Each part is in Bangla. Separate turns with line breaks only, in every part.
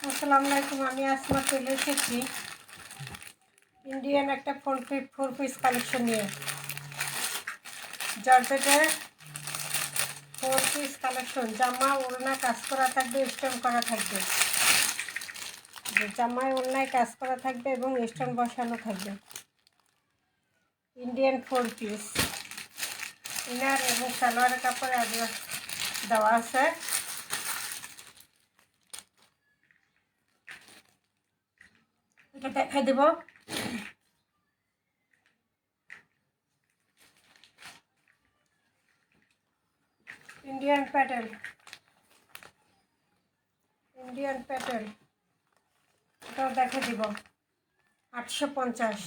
আসসালামু আলাইকুম। আমি আসমা চলে এসেছি ইন্ডিয়ান একটা ফোর পিস কালেকশন নিয়ে। জর্জেটের 4 পিস কালেকশন, জামা ওড়না কাজ করা থাকবে, স্টোন করা থাকবে। জামায় ওড়নায় কাজ করা থাকবে এবং স্টোন বসানো থাকবে। ইন্ডিয়ান 4 পিস ইনার এবং সালোয়ারের কাপড়ে দেওয়া আছে। এটা দেখা দেব। ইন্ডিয়ান প্যাটেল এটাও দেখা দিব 850।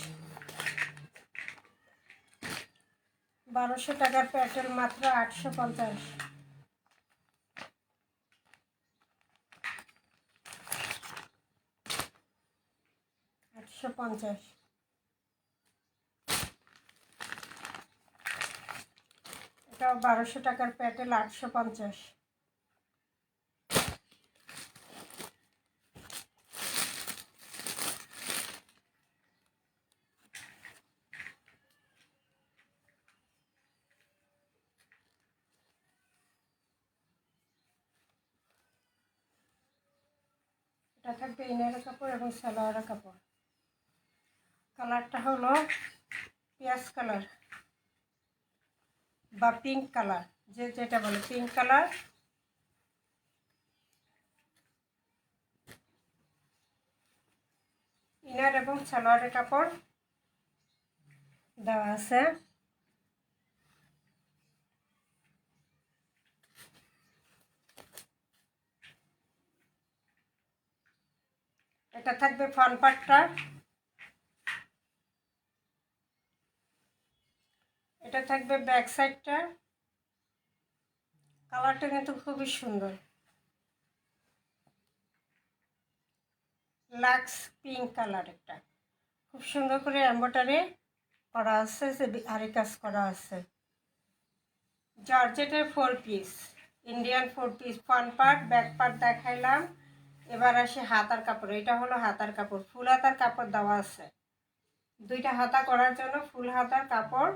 1200 টাকার প্যাটেল মাত্র 850। এটাও 1200 টাকার প্যাটেল 850। এটা থাকবে ইনারের কাপড় এবং সালোয়ারের কাপড়। কালারটা হলো পেঁয়াজ কালার বা পিঙ্ক কালার, যেটা বলে পিঙ্ক কালার। ইনার এবং সালোয়ারের কাপড় দেওয়া আছে। এটা থাকবে ফ্রন্ট পার্টটা, এটা থাকবে ব্যাক সাইডটা। কালারটা কিন্তু খুবই সুন্দর, লাক্স পিঙ্ক কালার। একটা খুব সুন্দর করে এমব্রয়ডারি করা আছে, আরি কাজ করা আছে। জর্জেটের 4 piece, Indian 4 piece. Front part back part দেখাইলাম। এবার আসে হাতার কাপড়। এটা হলো হাতার কাপড়, ফুল হাতার কাপড় দেওয়া আছে। দুইটা হাতা করার জন্য ফুল হাতার কাপড়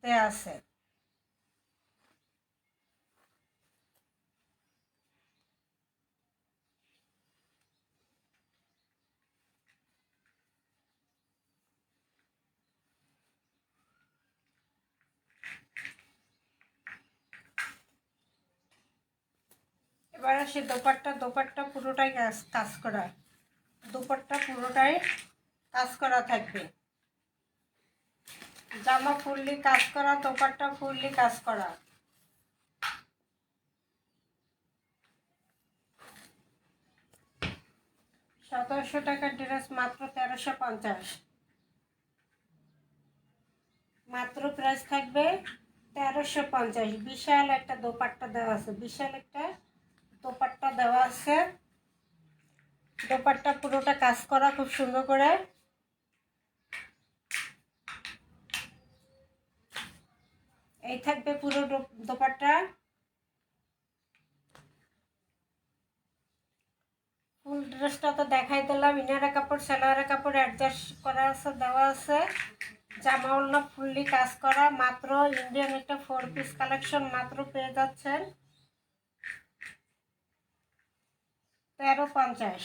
দেওয়া আছে। এবার আসে দোপাট্টা পুরোটাই কাজ করা। দোপাট্টা পুরোটাই কাজ করা থাকবে। জামা ফুললি কাজ করা, দোপাট্টা ফুললি কাজ করা। সতেরোশো টাকার ড্রেস মাত্র 1350। মাত্র প্রাইস থাকবে 1350। বিশাল একটা দোপাট্টা দেওয়া আছে, দোপাট্টা পুরোটা কাজ করা খুব সুন্দর করে। এই থাকবে পুরো দোপাট্টা। ফুল ড্রেসটা তো দেখাই দিলাম। ইনারের কাপড় সালোয়ারের কাপড় অ্যাডজাস্ট করা আছে, দেওয়া আছে। জামা ওড়না ফুললি কাজ করা। মাত্র ইন্ডিয়ান একটা 4 পিস কালেকশন মাত্র পেয়ে যাচ্ছেন 1350।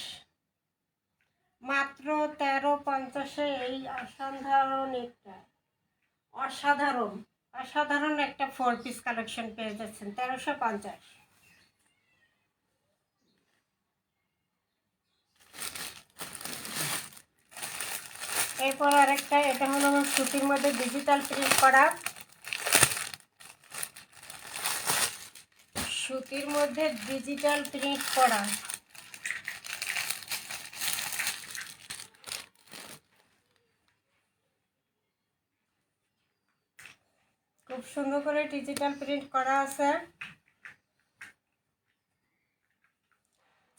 মাত্র 1350-এ এই অসাধারণ একটা 4 পিস কালেকশন পেয়ে যাচ্ছেন 1350। এরপর আরেকটা, এটা হলো সুতির মধ্যে ডিজিটাল প্রিন্ট করা। সুতির মধ্যে ডিজিটাল প্রিন্ট করা। খুব সুন্দর করে ডিজিটাল প্রিন্ট করা আছে।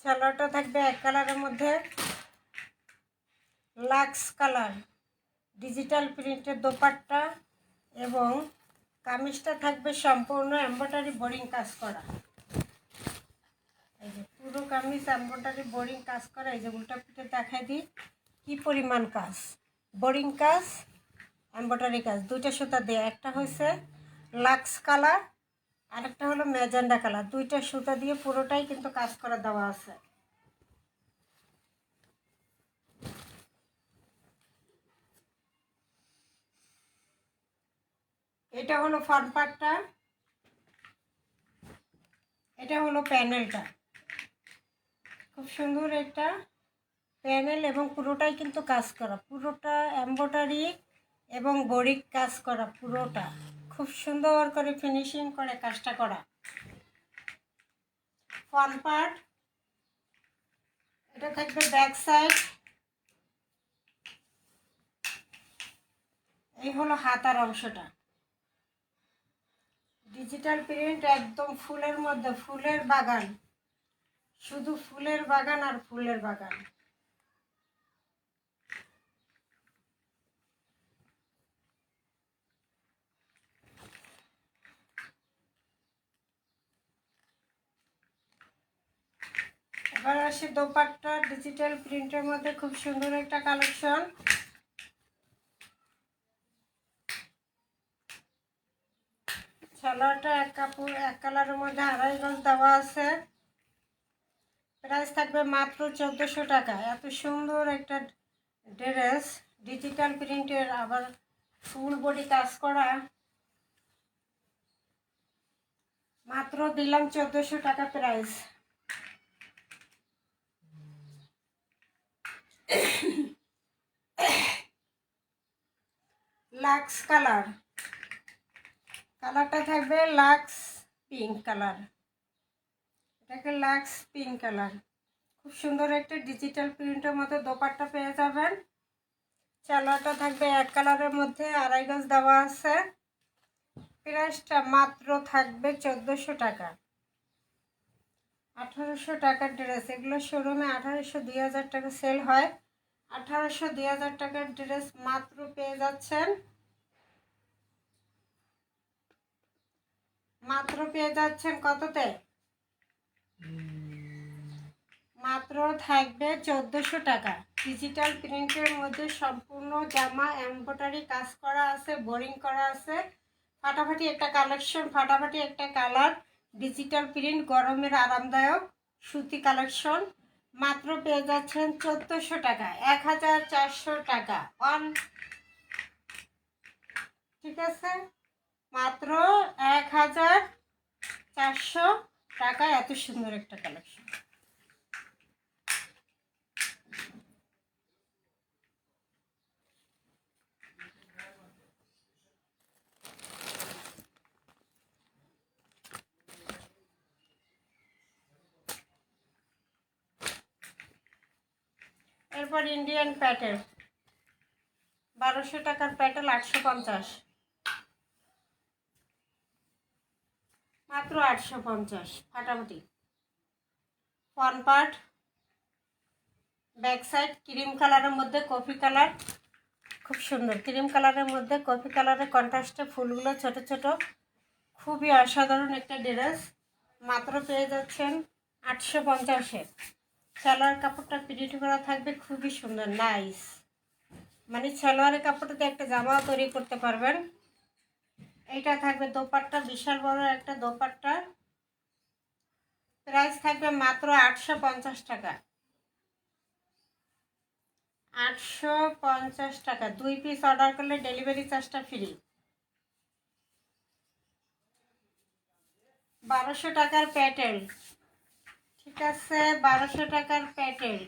সালোয়ারটা থাকবে এক কালারের মধ্যে, লাক্স কালার। ডিজিটাল প্রিন্টের দোপাট্টা এবং কামিজটা থাকবে সম্পূর্ণ এমব্রয়ডারি বোরিং কাজ করা। এই যে পুরো কামিজ এমব্রয়ডারি বোরিং কাজ করা, এই যে উল্টা পিঠে দেখাই দিই কি পরিমাণ কাজ, বোরিং কাজ এমব্রয়ডারি কাজ, দুইটা সুতা দিয়ে, একটা হয়েছে লাক্স কালার আরেকটা হলো ম্যাজেন্ডা কালার, দুইটা সুতা দিয়ে পুরোটাই কিন্তু কাজ করা দেওয়া আছে। এটা হলো ফ্রন্ট পার্টটা, এটা হলো প্যানেলটা, খুব সুন্দর একটা প্যানেল এবং পুরোটাই কিন্তু কাজ করা, পুরোটা এমব্রয়ডারি এবং বোরিং কাজ করা, পুরোটা খুব সুন্দর করে ফিনিশিং করে কাজটা করা। ফ্রন্ট পার্ট, এটা থাকবে ব্যাক সাইড, এই হলো হাতার অংশটা, ডিজিটাল প্রিন্ট একদম ফুলের মধ্যে, ফুলের বাগান, শুধু ফুলের বাগান আর ফুলের বাগান। এবার আসি দোপাট্টা, ডিজিটাল প্রিন্টের মধ্যে খুব সুন্দর একটা কালেকশন। সালোয়ারটা এক কালারের মধ্যে 2.5 গজ দেওয়া আছে, প্রাইস থাকবে মাত্র 1400 টাকা। এত সুন্দর একটা ড্রেস, ডিজিটাল প্রিন্টের, আবার ফুল বডি কাজ করা, মাত্র দিলাম 1400 টাকা প্রাইস। লাক্স কালার, কালারটা থাকবে লাক্স পিঙ্ক কালার, এটাকে লাক্স পিঙ্ক কালার, খুব সুন্দর একটা ডিজিটাল প্রিন্টের মধ্যে দোপাট্টা পেয়ে যাবেন। সালোয়ারটা থাকবে এক কালারের মধ্যে 2.5 গজ দেওয়া আছে, প্রাইসটা মাত্র থাকবে 1400 টাকা। 1800 টাকার ড্রেস, এগুলো শোরুমে 1800 2000 টাকা সেল হয়, 1800 2000 টাকার ড্রেস মাত্র পেয়ে যাচ্ছেন, মাত্র পেয়ে যাচ্ছেন কততে, মাত্র থাকবে 1400 টাকা। ডিজিটাল প্রিন্টের মধ্যে সম্পূর্ণ জামা এমব্রয়ডারি কাজ করা আছে, বোরিং করা আছে, ফাটাফাটি একটা কালেকশন, ফাটাফাটি একটা কালার, ডিজিটাল প্রিন্ট, গরমের আরামদায়ক সুতি কালেকশন, মাত্র পেয়ে যাচ্ছেন 1400 টাকা, 1400 টাকা অন, ঠিক আছে, মাত্র 1400 টাকা। এত সুন্দর একটা কালেকশন। এরপর ইন্ডিয়ান প্যাটেল, 1200 টাকার প্যাটেল 850, মাত্র 850, ফাটাফাটি। Front part, back side cream কালারের মধ্যে কফি কালার, খুব সুন্দর ক্রিম কালারের মধ্যে কফি কালারের কন্ট্রাস্টে ফুলগুলো ছোট ছোট, খুবই অসাধারণ একটা ড্রেস, মাত্র পেয়ে যাচ্ছেন 850-এ। সালোয়ার কাপড়টা প্রিন্ট করা থাকবে খুবই সুন্দর, নাইস, মানে সালোয়ারের কাপড়টাতে একটা জামাও তৈরি করতে পারবেন। এইটা থাকবে দোপাট্টা, বিশাল বড় একটা দোপাট্টা, প্রাইস থাকবে মাত্র 850 টাকা, 850 টাকা। 2 পিস অর্ডার করলে ডেলিভারি চার্জটা ফ্রি। 1200 টাকার প্যাটেল, ঠিক আছে, 1200 টাকার প্যাটেল,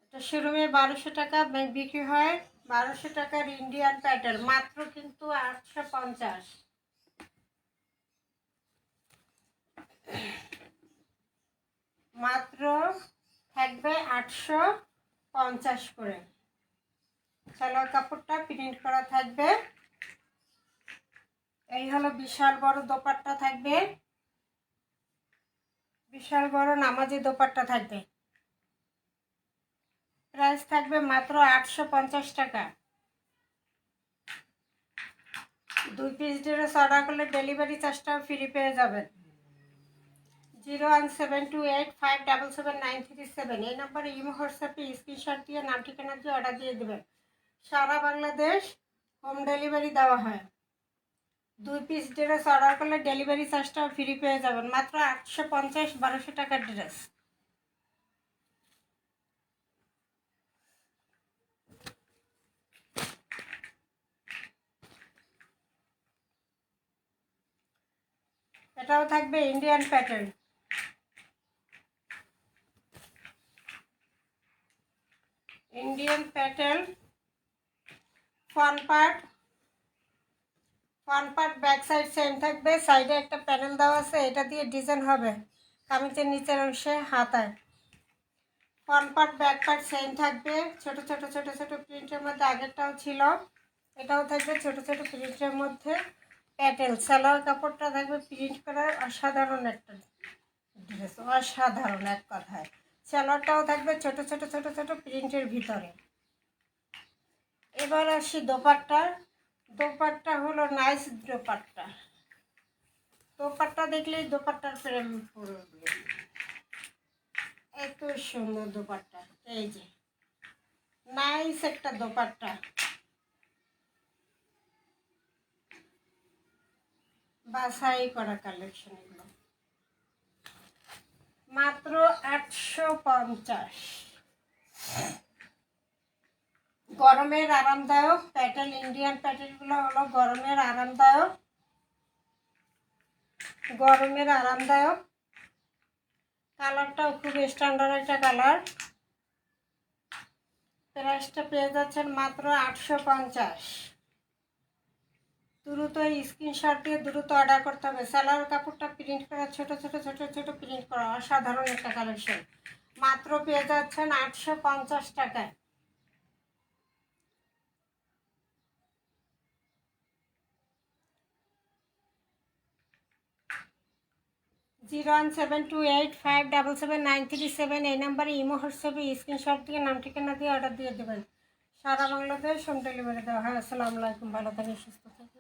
এটা শোরুমে 1200 টাকা বিক্রি হয়, 1200 টাকার ইন্ডিয়ান প্যাটেল, মাত্র কিন্তু 850, মাত্র থাকবে 850 করে। সালোয়ার কাপড়টা প্রিন্ট করা থাকবে, এই হলো বিশাল বড় দোপাট্টা থাকবে, বিশাল বড় নামাজি দোপাট্টা থাকবে, প্রাইস থাকবে মাত্র 850 টাকা। 2 পিস ড্রেস অর্ডার করলে ডেলিভারি চার্জটাও ফ্রি পেয়ে যাবেন। 01728577937 এই নম্বরে ইমো হোয়াটসঅ্যাপে স্ক্রিনশট দিয়ে নাম ঠিকানা দিয়ে অর্ডার দিয়ে দেবেন। সারা বাংলাদেশ হোম ডেলিভারি দেওয়া হয়। 2 পিস ড্রেস অর্ডার করলে ডেলিভারি চার্জটাও ফ্রি পেয়ে যাবেন। মাত্র 850-1200 টাকার ড্রেস। এটাও থাকবে Indian pattern. Indian pattern front part back side same থাকবে। সাইডে একটা প্যানেল দেওয়া আছে, এটা দিয়ে ডিজাইন হবে কামিজের নিচের অংশে হাতায়। Front part back part same থাকবে। ছোট ছোট ছোট ছোট প্রিন্টের মধ্যে আগেরটাও ছিল, এটাও থাকবে ছোট ছোট প্রিন্টের মধ্যে। প্যাটেল সালোয়ার কাপড়টা থাকবে প্রিন্ট করার অসাধারণ একটা ড্রেস, অসাধারণ এক কথায়। সালোয়ারটাও থাকবে ছোট ছোট ছোট ছোট প্রিন্টের ভিতরে। এবার আসি দোপাট্টা হলো নাইস দোপাট্টা। দোপাট্টা দেখলেই দোপাট্টার প্রেম পড়বে। এত সুন্দর দোপাট্টা, এই যে নাইস একটা দোপাট্টা, বাছাই করা কালেকশন এগুলো। মাত্র 850। গরমের আরামদায়ক প্যাটেল, ইন্ডিয়ান প্যাটেলগুলো হলো গরমের আরামদায়ক। কালারটাও খুব স্ট্যান্ডার্ড একটা কালার। প্রাইসটা পেয়ে যাচ্ছেন মাত্র 850। দ্রুত স্ক্রিনশট দিয়ে দ্রুত অর্ডার করতে হবে। সালোয়ার কাপড়টা প্রিন্ট করা ছোট ছোট ছোট ছোট প্রিন্ট করা অসাধারণ একটা কালেকশন। মাত্র পেয়ে যাচ্ছেন 850 টাকায়। 01728577937 এই নাম্বারে ইমো হোয়াটসঅ্যাপে স্ক্রিনশট দিয়ে নাম ঠিকানা দিয়ে অর্ডার দিয়ে দেবেন। সারা বাংলাদেশ হোম ডেলিভারি দেওয়া হয়। আসসালামু আলাইকুম, ভালো থাকেন, সুস্থ থাকেন।